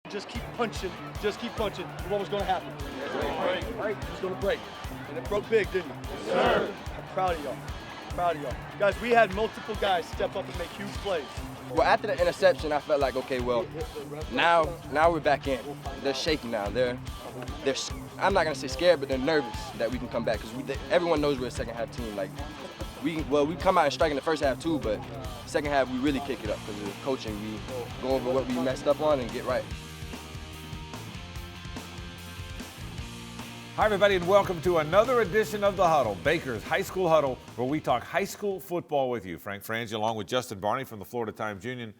Just keep punching. Just keep punching. What was going to happen? Break. It was going to break. And it broke big, didn't it? Yes, sir. I'm proud of y'all. Proud of y'all. Guys, we had multiple guys step up and make huge plays. Well, after the interception, I felt like, okay, well, now we're back in. They're shaking now. They're I'm not gonna say scared, but they're nervous that we can come back because everyone knows we're a second half team. Like we come out and strike in the first half too, but second half we really kick it up because of the coaching. We go over what we messed up on and get right. Hi, everybody, and welcome to another edition of The Huddle, Baker's High School Huddle, where we talk high school football with you. Frank Frangi along with Justin Barney from the Florida Times-Union,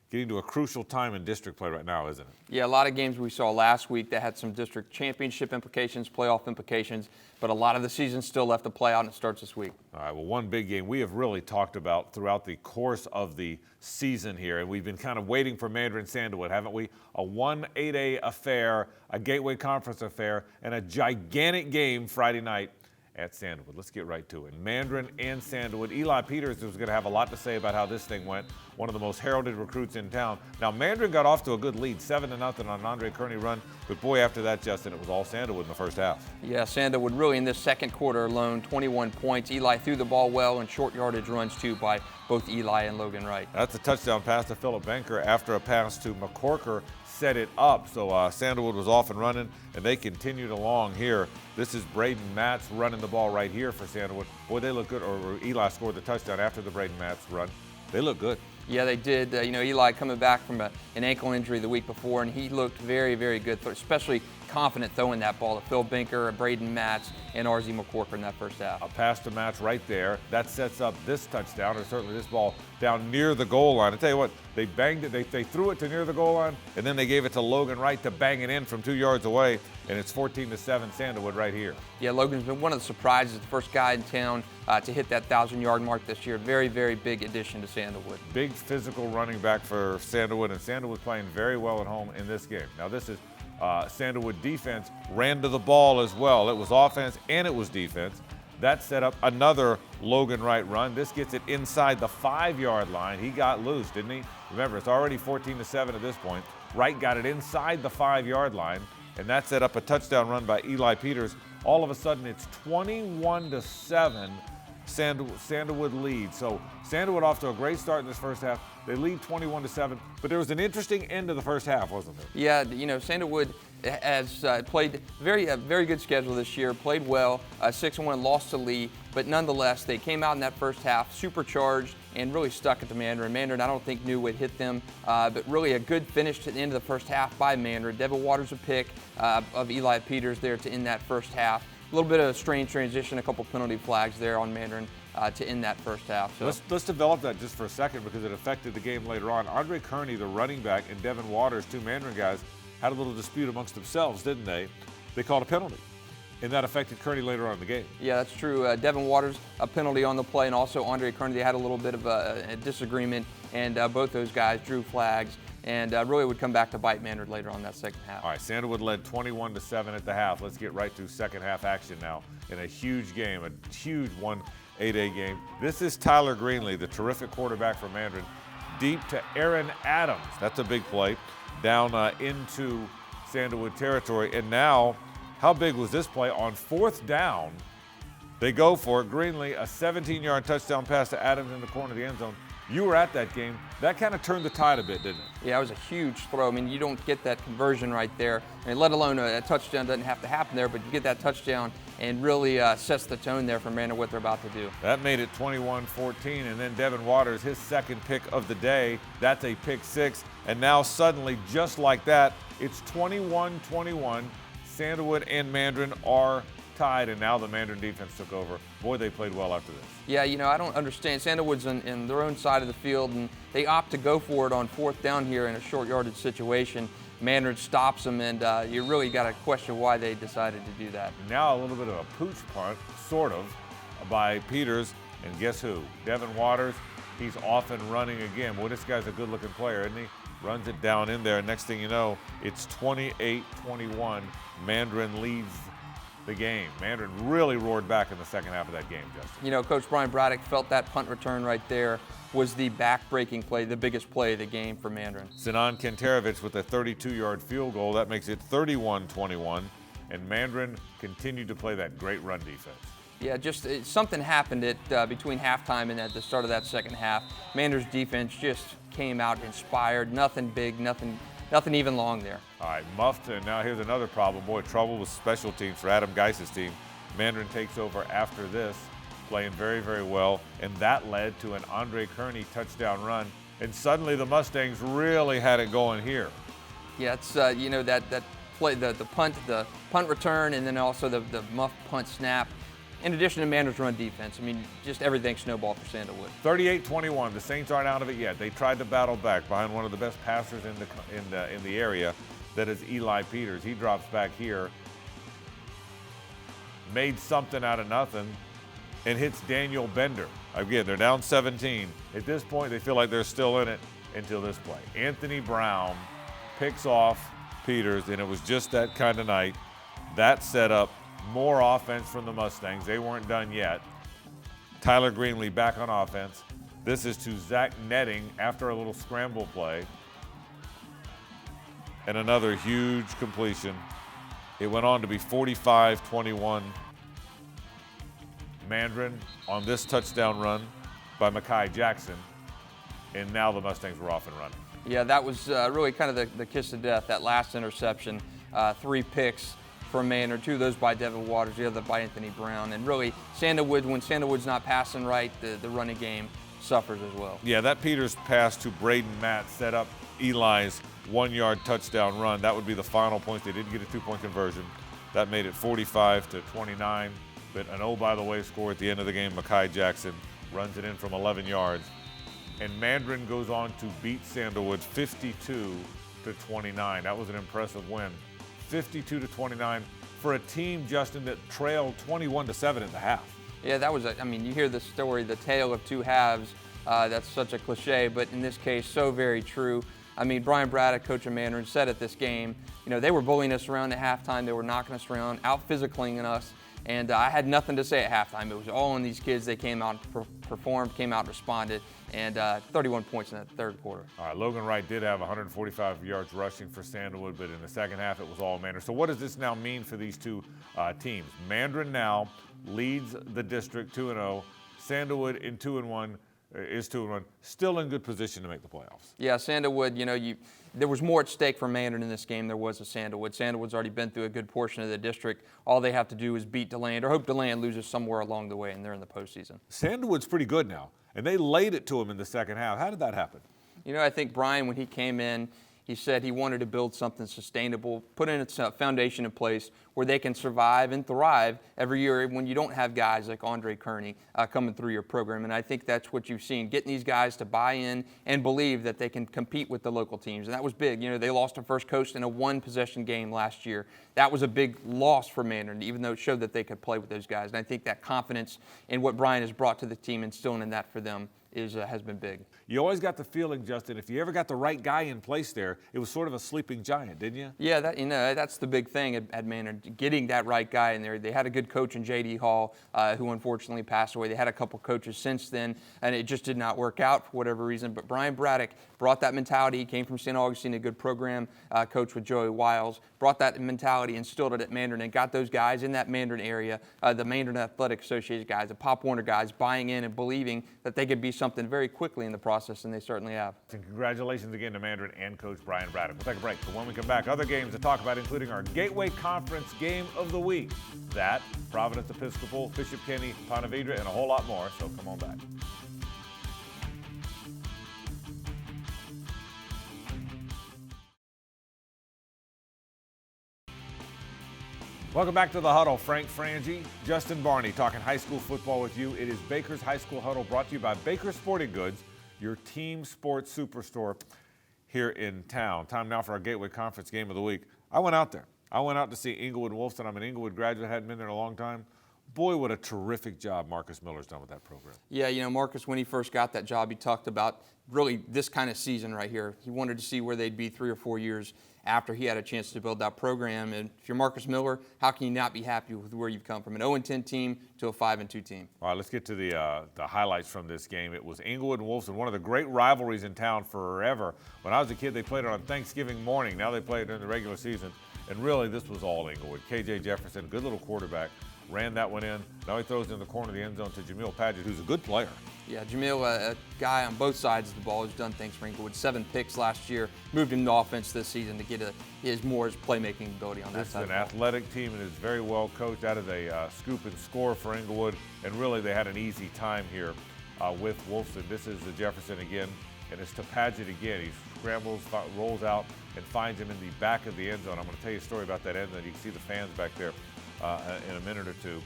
getting to a crucial time in district play right now, isn't it? Yeah, a lot of games we saw last week that had some district championship implications, playoff implications, but a lot of the season still left to play out, and it starts this week. All right, well, one big game we have really talked about throughout the course of the season here, and we've been kind of waiting for Mandarin Sandalwood, haven't we? A 1-8A affair, a Gateway Conference affair, and a gigantic game Friday night at Sandalwood. Let's get right to it. Mandarin and Sandalwood. Eli Peters was going to have a lot to say about how this thing went. One of the most heralded recruits in town. Now, Mandarin got off to a good lead, 7-0 on an Andre Kearney run. But boy, after that, Justin, it was all Sandalwood in the first half. Yeah, Sandalwood really in this second quarter alone, 21 points. Eli threw the ball well and short yardage runs too by both Eli and Logan Wright. That's a touchdown pass to Philip Banker after a pass to McCorker set it up. So Sandalwood was off and running, and they continued along here. This is Braden Matz running the ball right here for Sandalwood. Boy, they look good. Or Eli scored the touchdown after the Braden Matz run. They look good. Yeah, they did. Eli coming back from an ankle injury the week before, and he looked very, very good, especially confident throwing that ball to Phil Binker, Braden Matz, and R.Z. McCorker in that first half. A pass to Matz right there. That sets up this touchdown, or certainly this ball down near the goal line. I tell you what, they banged it. They threw it to near the goal line, and then they gave it to Logan Wright to bang it in from 2 yards away, and it's 14-7 Sandalwood right here. Yeah, Logan's been one of the surprises, the first guy in town to hit that 1,000-yard mark this year. Very, very big addition to Sandalwood. Big physical running back for Sandalwood, and Sandalwood playing very well at home in this game. Now, this is Sandalwood defense ran to the ball as well. It was offense and it was defense. That set up another Logan Wright run. This gets it inside the 5-yard line. He got loose, didn't he? Remember, it's already 14-7 at this point. Wright got it inside the 5-yard line, and that set up a touchdown run by Eli Peters. All of a sudden, it's 21-7. Sandalwood lead. So Sandalwood off to a great start in this first half. They lead 21-7, but there was an interesting end to the first half, wasn't there? Yeah, Sandalwood has played very good schedule this year, played well, 6-1, lost to Lee, but nonetheless, they came out in that first half supercharged and really stuck at the Mandarin. Mandarin, I don't think knew what hit them, but really a good finish to the end of the first half by Mandarin. Devin Waters a pick of Eli Peters there to end that first half. A little bit of a strange transition, a couple penalty flags there on Mandarin to end that first half. So. Let's develop that just for a second because it affected the game later on. Andre Kearney, the running back, and Devin Waters, two Mandarin guys, had a little dispute amongst themselves, didn't they? They called a penalty, and that affected Kearney later on in the game. Yeah, that's true. Devin Waters, a penalty on the play, and also Andre Kearney, they had a little bit of a disagreement, and both those guys drew flags. And really would come back to bite Mandarin later on that second half. All right, Sandalwood led 21-7 at the half. Let's get right to second half action now in a huge game, a huge 1-8A game. This is Tyler Greenlee, the terrific quarterback for Mandarin, deep to Aaron Adams. That's a big play down into Sandalwood territory. And now, how big was this play? On fourth down, they go for it. Greenlee, a 17-yard touchdown pass to Adams in the corner of the end zone. You were at that game. That kind of turned the tide a bit, didn't it? Yeah, it was a huge throw. I mean, you don't get that conversion right there. I mean, let alone a touchdown doesn't have to happen there, but you get that touchdown and really sets the tone there for Mandarin what they're about to do. That made it 21-14, and then Devin Waters, his second pick of the day. That's a pick six, and now suddenly, just like that, it's 21-21. Sandalwood and Mandarin are tied, and now the Mandarin defense took over. Boy, they played well after this. Yeah, I don't understand. Sandalwood's in their own side of the field, and they opt to go for it on fourth down here in a short yardage situation. Mandarin stops them, and you really got to question why they decided to do that. Now a little bit of a pooch punt, sort of, by Peters, and guess who? Devin Waters. He's off and running again. Boy, this guy's a good-looking player, isn't he? Runs it down in there, and next thing you know, it's 28-21. Mandarin leads the game. Mandarin really roared back in the second half of that game, Justin. You know, Coach Brian Braddock felt that punt return right there was the back-breaking play, the biggest play of the game for Mandarin. Sinan Kantarovich with a 32-yard field goal. That makes it 31-21, and Mandarin continued to play that great run defense. Yeah, just something happened between halftime and at the start of that second half. Mandarin's defense just came out inspired. Nothing big, nothing even long there. All right, muffed, and now here's another problem. Boy, trouble with special teams for Adam Geis's team. Mandarin takes over after this, playing very, very well, and that led to an Andre Kearney touchdown run, and suddenly the Mustangs really had it going here. Yeah, it's you know, that play, the punt return, and then also the muff punt snap. In addition to Mandarin's run defense, I mean, just everything snowballed for Sandalwood. 38-21. The Saints aren't out of it yet. They tried to battle back behind one of the best passers in the area. That is Eli Peters. He drops back here, made something out of nothing, and hits Daniel Bender. Again, they're down 17. At this point, they feel like they're still in it until this play. Anthony Brown picks off Peters, and it was just that kind of night. That set up more offense from the Mustangs. They weren't done yet. Tyler Greenlee back on offense. This is to Zach Netting after a little scramble play. And another huge completion. It went on to be 45-21. Mandarin on this touchdown run by Mekhi Jackson. And now the Mustangs were off and running. Yeah, that was really kind of the kiss of death, that last interception. 3 picks for Mandarin, 2 of those by Devin Waters, the other by Anthony Brown. And really, Sandalwood, when Sandalwood's not passing right, the running game suffers as well. Yeah, that Peters pass to Braden Matt set up Eli's 1-yard touchdown run. That would be the final point. They didn't get a 2-point conversion. That made it 45-29. But an oh, by the way, score at the end of the game. Mekhi Jackson runs it in from 11 yards. And Mandarin goes on to beat Sandalwood 52-29. That was an impressive win. 52-29 for a team, Justin, that trailed 21-7 at the half. Yeah, that was, I mean, you hear the story, the tale of 2 halves. That's such a cliche, but in this case, so very true. I mean, Brian Braddock, coach of Mandarin, said at this game, you know, they were bullying us around at halftime. They were knocking us around, out-physicaling us. And I had nothing to say at halftime. It was all on these kids. They came out and performed, came out and responded, and 31 points in that third quarter. All right, Logan Wright did have 145 yards rushing for Sandalwood, but in the second half it was all Mandarin. So what does this now mean for these two teams? Mandarin now leads the district 2-0. Sandalwood in 2-1 is 2-1, still in good position to make the playoffs. Yeah, Sandalwood, you know, there was more at stake for Mandarin in this game than there was at Sandalwood. Sandalwood's already been through a good portion of the district. All they have to do is beat DeLand or hope DeLand loses somewhere along the way, and they're in the postseason. Sandalwood's pretty good now, and they laid it to them in the second half. How did that happen? You know, I think Brian, when he came in, he said he wanted to build something sustainable, put in a foundation in place where they can survive and thrive every year when you don't have guys like Andre Kearney coming through your program. And I think that's what you've seen, getting these guys to buy in and believe that they can compete with the local teams. And that was big. You know, they lost to First Coast in a 1-possession game last year. That was a big loss for Mandarin, even though it showed that they could play with those guys. And I think that confidence in what Brian has brought to the team, instilling in that for them, has been big. You always got the feeling, Justin, if you ever got the right guy in place there, it was sort of a sleeping giant, didn't you? Yeah, that's the big thing at Mandarin, getting that right guy in there. They had a good coach in J.D. Hall, who unfortunately passed away. They had a couple coaches since then, and it just did not work out for whatever reason. But Brian Braddock brought that mentality. He came from St. Augustine, a good program coach with Joey Wiles, brought that mentality, instilled it at Mandarin, and got those guys in that Mandarin area, the Mandarin Athletic Association guys, the Pop Warner guys, buying in and believing that they could be something very quickly in the process, and they certainly have. And congratulations again to Mandarin and Coach Brian Braddock. We'll take a break, but when we come back, other games to talk about, including our Gateway Conference Game of the Week. That, Providence Episcopal, Bishop Kenny, Ponte Vedra, and a whole lot more, so come on back. Welcome back to the Huddle. Frank Frangie, Justin Barney talking high school football with you. It is Baker's High School Huddle brought to you by Baker Sporting Goods, your team sports superstore here in town. Time now for our Gateway Conference Game of the Week. I went out there. I went out to see Inglewood Wolfson. I'm an Inglewood graduate, hadn't been there in a long time. Boy, what a terrific job Marcus Miller's done with that program. Yeah, you know, Marcus, when he first got that job, he talked about really this kind of season right here. He wanted to see where they'd be 3 or 4 years after he had a chance to build that program. And if you're Marcus Miller, how can you not be happy with where you've come from an 0-10 team to a 5-2 team? All right, let's get to the highlights from this game. It was Inglewood and Wolfson, one of the great rivalries in town forever. When I was a kid, they played it on Thanksgiving morning. Now they play it during the regular season. And really, this was all Inglewood. K.J. Jefferson, good little quarterback, ran that one in. Now he throws it in the corner of the end zone to Jamil Padgett, who's a good player. Yeah, Jamil, a guy on both sides of the ball, who's done things for Inglewood. 7 picks last year, moved him to offense this season to get his playmaking ability on that side. This is an athletic team and is very well coached. Out of a scoop and score for Inglewood, and really they had an easy time here with Wolfson. This is the Jefferson again, and it's to Padgett again. He scrambles, rolls out, and finds him in the back of the end zone. I'm going to tell you a story about that end zone. You can see the fans back there in a minute or two.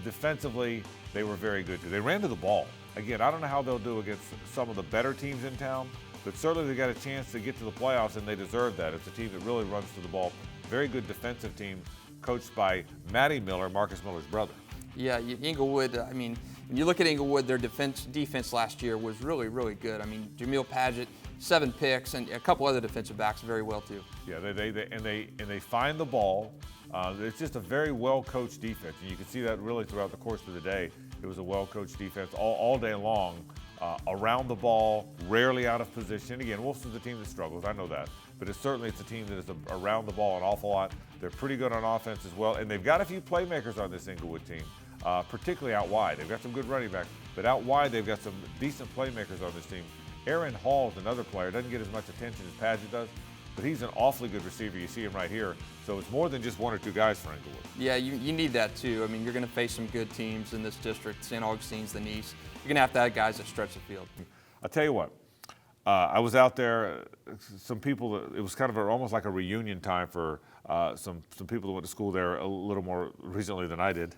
Defensively, they were very good too. They ran to the ball. Again, I don't know how they'll do against some of the better teams in town, but certainly they got a chance to get to the playoffs, and they deserve that. It's a team that really runs to the ball. Very good defensive team, coached by Matty Miller, Marcus Miller's brother. Yeah, Inglewood, I mean, when you look at Inglewood, their defense last year was really, really good. I mean, Jamil Padgett, 7 picks, and a couple other defensive backs very well too. Yeah, they find the ball. It's just a very well-coached defense, and you can see that really throughout the course of the day. It was a well-coached defense all day long, around the ball, rarely out of position. Again, Wolfson's a team that struggles, I know that, but it's a team that is around the ball an awful lot. They're pretty good on offense as well, and they've got a few playmakers on this Inglewood team, particularly out wide. They've got some good running backs, but out wide they've got some decent playmakers on this team. Aaron Hall's another player, doesn't get as much attention as Padgett does, but he's an awfully good receiver. You see him right here. So it's more than just 1 or 2 guys for Inglewood. Yeah, you need that too. I mean, you're going to face some good teams in this district. St. Augustine's, the Nice. You're going to have guys that stretch the field. I'll tell you what. I was out there. Some people. It was kind of almost like a reunion time for some people that went to school there a little more recently than I did.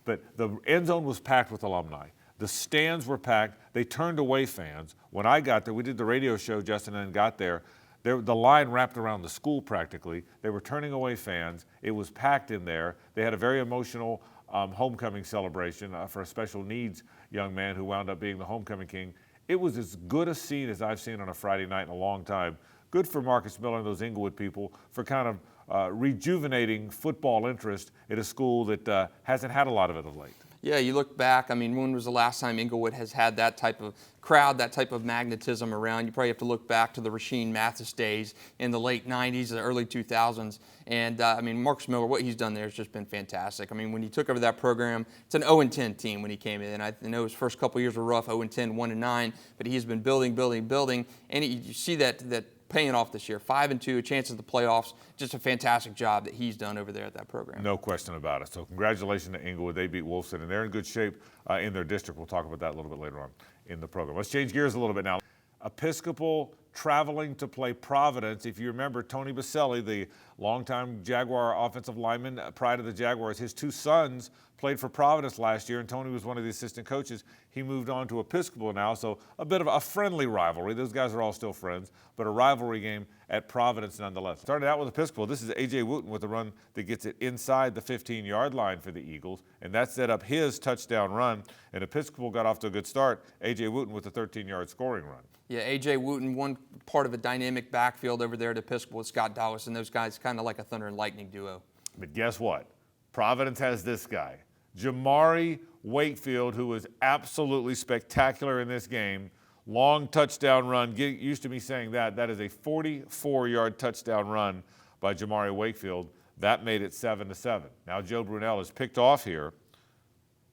But the end zone was packed with alumni. The stands were packed. They turned away fans. When I got there, we did the radio show, Justin, and got there. The line wrapped around the school practically. They were turning away fans. It was packed in there. They had a very emotional homecoming celebration for a special needs young man who wound up being the homecoming king. It was as good a scene as I've seen on a Friday night in a long time. Good for Marcus Miller and those Inglewood people for kind of rejuvenating football interest at a school that hasn't had a lot of it of late. Yeah, you look back, I mean, when was the last time Inglewood has had that type of crowd, that type of magnetism around? You probably have to look back to the Rasheed Mathis days in the late 90s, the early 2000s. And, I mean, Marcus Miller, what he's done there has just been fantastic. I mean, when he took over that program, it's an 0-10 team when he came in. I know his first couple years were rough, 0-10, 1-9, but he's been building. And you see that paying off this year. 5-2, a chance at the playoffs. Just a fantastic job that he's done over there at that program. No question about it. So congratulations to Inglewood. They beat Wolfson, and they're in good shape in their district. We'll talk about that a little bit later on in the program. Let's change gears a little bit now. Episcopal traveling to play Providence. If you remember, Tony Baselli, the longtime Jaguar offensive lineman prior to the Jaguars, his 2 sons played for Providence last year, and Tony was one of the assistant coaches. He moved on to Episcopal now, so a bit of a friendly rivalry. Those guys are all still friends, but a rivalry game at Providence nonetheless. Started out with Episcopal. This is A.J. Wooten with a run that gets it inside the 15-yard line for the Eagles, and that set up his touchdown run, and Episcopal got off to a good start. A.J. Wooten with a 13-yard scoring run. Yeah, A.J. Wooten, one part of a dynamic backfield over there at Episcopal with Scott Dallas, and those guys kind of like a thunder and lightning duo. But guess what? Providence has this guy, Jamari Wakefield, who was absolutely spectacular in this game. Long touchdown run. Get used to me saying that. That is a 44-yard touchdown run by Jamari Wakefield. That made it 7-7. Now Joe Brunel is picked off here.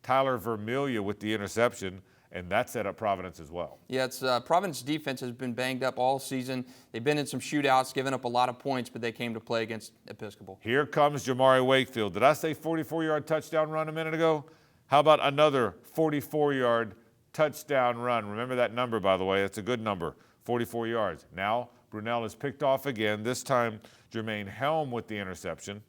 Tyler Vermillion with the interception, and that set up Providence as well. Yeah, it's Providence defense has been banged up all season. They've been in some shootouts, given up a lot of points, but they came to play against Episcopal. Here comes Jamari Wakefield. Did I say 44-yard touchdown run a minute ago? How about another 44-yard touchdown run? Remember that number, by the way. It's a good number, 44 yards. Now Brunel is picked off again. This time Jermaine Helm with the interception.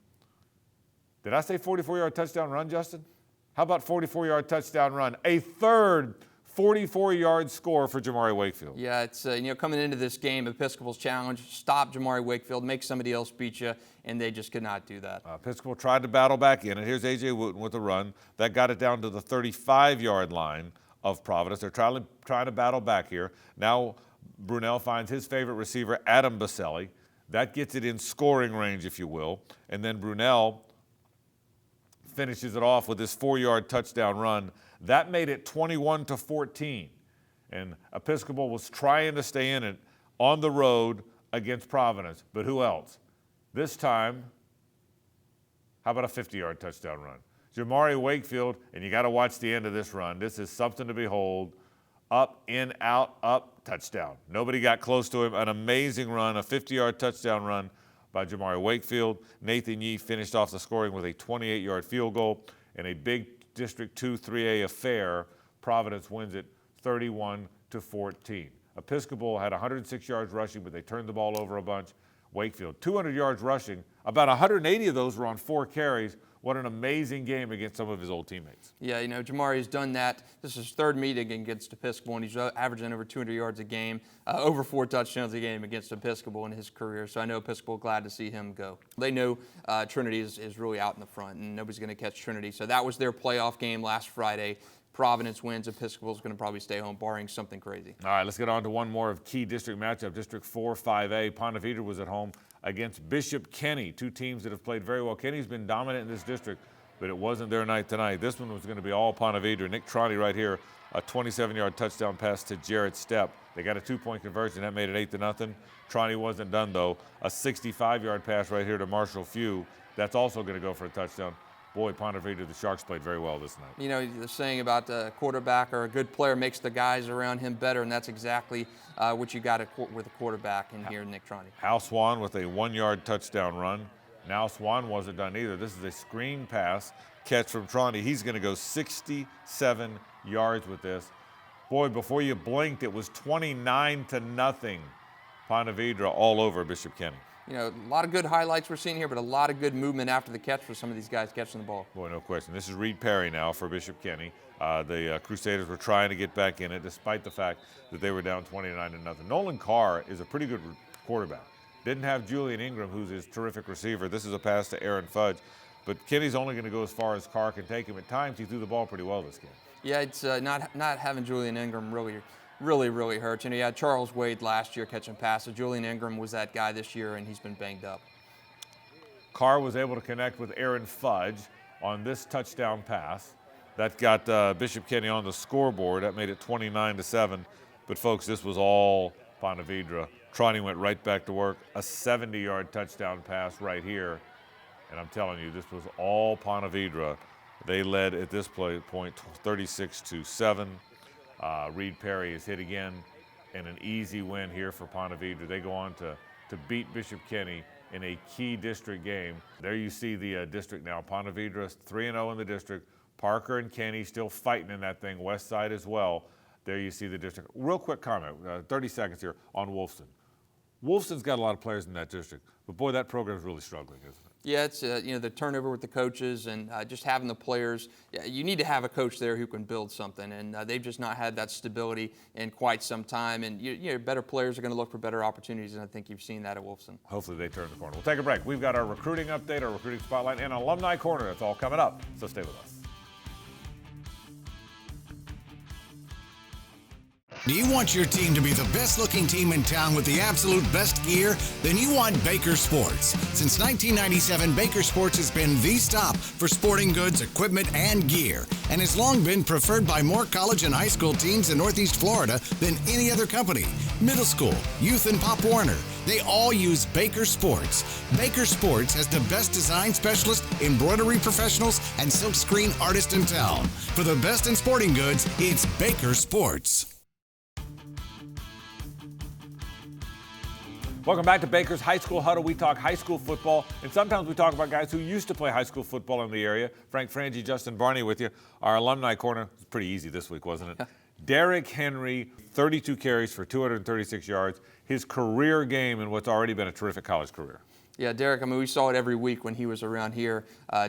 Did I say 44-yard touchdown run, Justin? How about 44-yard touchdown run? A third 44-yard score for Jamari Wakefield. Yeah, it's coming into this game, Episcopal's challenge: stop Jamari Wakefield, make somebody else beat you, and they just could not do that. Episcopal tried to battle back in, and here's A.J. Wooten with a run that got it down to the 35-yard line of Providence. They're trying to battle back here. Now Brunel finds his favorite receiver, Adam Baselli. That gets it in scoring range, if you will. And then Brunel finishes it off with his 4-yard touchdown run. That made it 21-14. And Episcopal was trying to stay in it on the road against Providence. But who else? This time, how about a 50-yard touchdown run? Jamari Wakefield, and you got to watch the end of this run. This is something to behold. Up, in, out, up, touchdown. Nobody got close to him. An amazing run, a 50-yard touchdown run by Jamari Wakefield. Nathan Yee finished off the scoring with a 28-yard field goal. In a big District 2 3A affair, Providence wins it 31-14. Episcopal had 106 yards rushing, but they turned the ball over a bunch. Wakefield, 200 yards rushing. About 180 of those were on 4 carries. What an amazing game against some of his old teammates. Yeah, Jamari's done that. This is his 3rd meeting against Episcopal, and he's averaging over 200 yards a game, over 4 touchdowns a game against Episcopal in his career. So I know Episcopal glad to see him go. They know Trinity is really out in the front, and nobody's going to catch Trinity. So that was their playoff game last Friday. Providence wins. Episcopal's going to probably stay home, barring something crazy. All right, let's get on to one more of key district matchup. District 4 5A. Ponte Vedra was at home against Bishop Kenny, 2 teams that have played very well. Kenny's been dominant in this district, but it wasn't their night tonight. This one was going to be all Ponte Vedra. Nick Tronti right here, a 27-yard touchdown pass to Jarrett Stepp. They got a 2-point conversion. That made it 8-0. Tronti wasn't done, though. A 65-yard pass right here to Marshall Few. That's also going to go for a touchdown. Boy, Ponte Vedra, the Sharks played very well this night. The saying about the quarterback or a good player makes the guys around him better, and that's exactly what you got with a quarterback in here, Nick Tronti. Hal Swan with a 1-yard touchdown run. Now Swan wasn't done either. This is a screen pass catch from Tronti. He's going to go 67 yards with this. Boy, before you blinked, it was 29-0. Ponte Vedra all over Bishop Kenny. A lot of good highlights we're seeing here, but a lot of good movement after the catch for some of these guys catching the ball. Boy, no question. This is Reed Perry now for Bishop Kenny. The Crusaders were trying to get back in it despite the fact that they were down 29-0. Nolan Carr is a pretty good quarterback. Didn't have Julian Ingram, who's his terrific receiver. This is a pass to Aaron Fudge. But Kenny's only going to go as far as Carr can take him. At times, he threw the ball pretty well this game. Yeah, it's not having Julian Ingram really hurts. You had Charles Wade last year catching passes. Julian Ingram was that guy this year, and he's been banged up. Carr was able to connect with Aaron Fudge on this touchdown pass. That got Bishop Kenny on the scoreboard. That made it 29-7. But, folks, this was all Ponte Vedra. Tronti went right back to work. A 70-yard touchdown pass right here. And I'm telling you, this was all Ponte Vedra. They led at this point 36-7. Reed Perry is hit again, and an easy win here for Ponte Vedra. They go on to beat Bishop Kenny in a key district game. There you see the district now. Ponte Vedra 3-0 in the district. Parker and Kenny still fighting in that thing. West Side as well. There you see the district. Real quick comment, 30 seconds here on Wolfson. Wolfson's got a lot of players in that district, but boy, that program's really struggling, isn't it? Yeah, it's the turnover with the coaches and just having the players. Yeah, you need to have a coach there who can build something, and they've just not had that stability in quite some time. And better players are going to look for better opportunities, and I think you've seen that at Wolfson. Hopefully they turn the corner. We'll take a break. We've got our recruiting update, our recruiting spotlight, and Alumni Corner. That's all coming up, so stay with us. Do you want your team to be the best-looking team in town with the absolute best gear? Then you want Baker Sports. Since 1997, Baker Sports has been the stop for sporting goods, equipment, and gear, and has long been preferred by more college and high school teams in Northeast Florida than any other company. Middle school, youth, and Pop Warner, they all use Baker Sports. Baker Sports has the best design specialist, embroidery professionals, and silkscreen artists in town. For the best in sporting goods, it's Baker Sports. Welcome back to Baker's High School Huddle. We talk high school football, and sometimes we talk about guys who used to play high school football in the area. Frank Frangie, Justin Barney with you. Our Alumni Corner was pretty easy this week, wasn't it? Derrick Henry, 32 carries for 236 yards. His career game in what's already been a terrific college career. Yeah, Derrick, we saw it every week when he was around here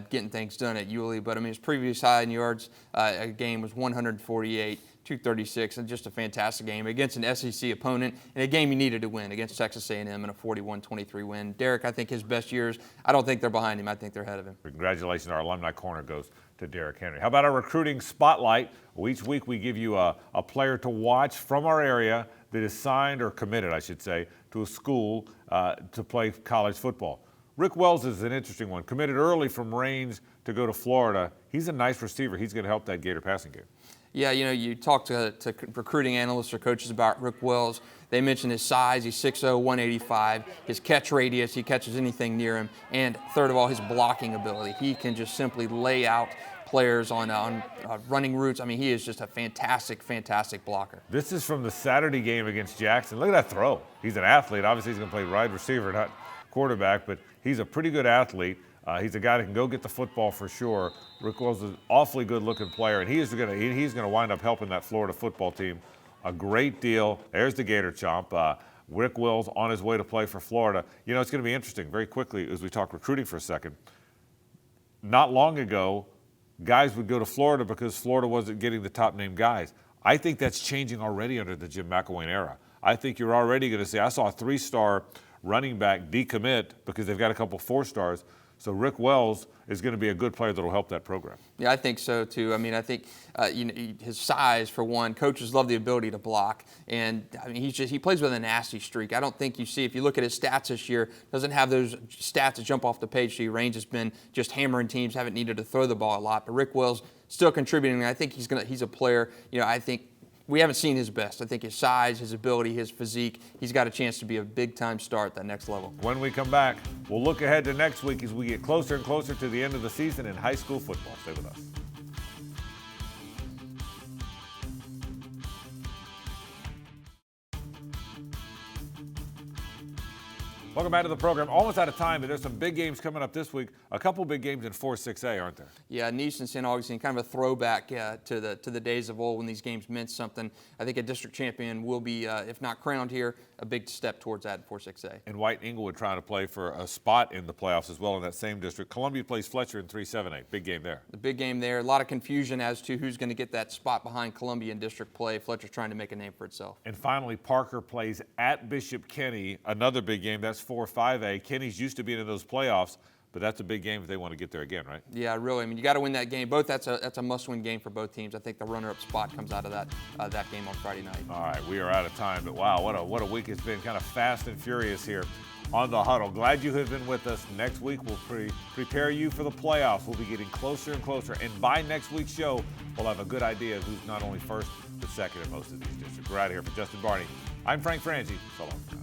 getting things done at Yulee. But, his previous high in yards a game was 148. 236, and just a fantastic game against an SEC opponent and a game he needed to win against Texas A&M in a 41-23 win. Derrick, I think his best years, I don't think they're behind him. I think they're ahead of him. Congratulations. Our Alumni Corner goes to Derrick Henry. How about our recruiting spotlight? Well, each week we give you a player to watch from our area that is signed, or committed, I should say, to a school to play college football. Rick Wells is an interesting one. Committed early from Raines to go to Florida. He's a nice receiver. He's going to help that Gator passing game. Yeah, you talk to recruiting analysts or coaches about Rick Wells. They mention his size. He's 6'0", 185. His catch radius, he catches anything near him. And third of all, his blocking ability. He can just simply lay out players on running routes. I mean, he is just a fantastic, fantastic blocker. This is from the Saturday game against Jackson. Look at that throw. He's an athlete. Obviously, he's going to play wide receiver, not quarterback, but he's a pretty good athlete. He's a guy that can go get the football for sure. Rick Wells is an awfully good-looking player, and he's going to wind up helping that Florida football team a great deal. There's the Gator Chomp. Rick Wells on his way to play for Florida. You know, it's going to be interesting very quickly as we talk recruiting for a second. Not long ago, guys would go to Florida because Florida wasn't getting the top-name guys. I think that's changing already under the Jim McElwain era. I think you're already going to see, I saw a 3-star running back decommit because they've got a couple 4-stars. So Rick Wells is going to be a good player that will help that program. Yeah, I think so too. I mean, I think his size, for one, coaches love the ability to block, and I mean he plays with a nasty streak. I don't think you see, if you look at his stats this year, doesn't have those stats that jump off the page. So Range has been just hammering teams, haven't needed to throw the ball a lot. But Rick Wells still contributing. I think he's a player. I think we haven't seen his best. I think his size, his ability, his physique, he's got a chance to be a big-time star at that next level. When we come back, we'll look ahead to next week as we get closer and closer to the end of the season in high school football. Stay with us. Welcome back to the program. Almost out of time, but there's some big games coming up this week. A couple big games in 4-6A, aren't there? Yeah, Nice and St. Augustine, kind of a throwback to the days of old when these games meant something. I think a district champion will be, if not crowned here, a big step towards that in 4-6A. And White Inglewood trying to play for a spot in the playoffs as well in that same district. Columbia plays Fletcher in 3-7A. Big game there. The big game there. A lot of confusion as to who's going to get that spot behind Columbia in district play. Fletcher's trying to make a name for itself. And finally, Parker plays at Bishop Kenny. Another big game. That's 4-5A. Kenny's used to being in those playoffs, but that's a big game if they want to get there again, right? Yeah, really. I mean, you got to win that game. That's a must-win game for both teams. I think the runner-up spot comes out of that game on Friday night. All right, we are out of time, but wow, what a week it's been. Kind of fast and furious here on the Huddle. Glad you have been with us. Next week we'll prepare you for the playoffs. We'll be getting closer and closer, and by next week's show, we'll have a good idea of who's not only first but second in most of these districts. We're out of here for Justin Barney. I'm Frank Frangie. So long.